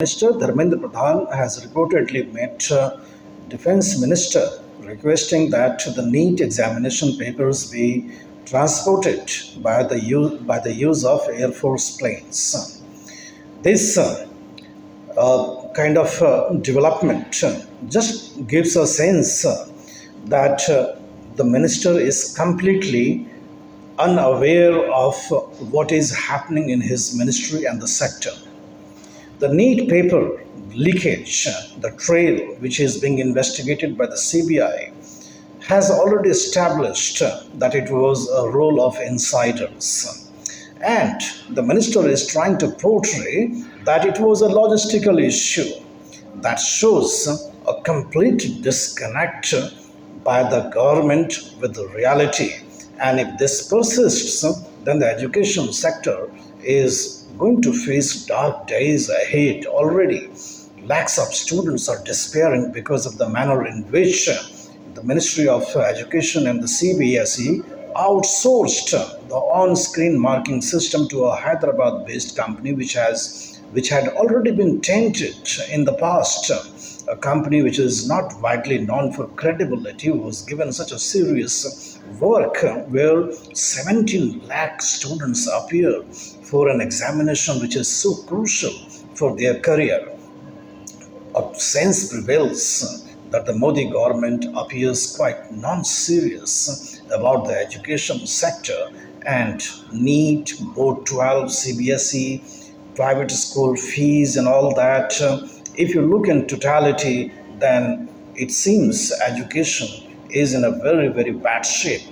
Minister Dharmendra Pradhan has reportedly met Defence Minister requesting that the NEET examination papers be transported by the use of Air Force planes. This kind of development just gives a sense that the minister is completely unaware of what is happening in his ministry and the sector. The NEET paper leakage, the trail which is being investigated by the CBI, has already established that it was a role of insiders. And the minister is trying to portray that it was a logistical issue. That shows a complete disconnect by the government with the reality. And if this persists, then the education sector is going to face dark days ahead already. Lakhs of students are despairing because of the manner in which the Ministry of Education and the CBSE outsourced the on-screen marking system to a Hyderabad-based company which had already been tainted in the past. A company which is not widely known for credibility was given such a serious work where 17 lakh students appear for an examination which is so crucial for their career. A sense prevails that the Modi government appears quite non-serious about the education sector and NEET, Board 12, CBSE, private school fees and all that. If you look in totality, then it seems education is in a very, very bad shape.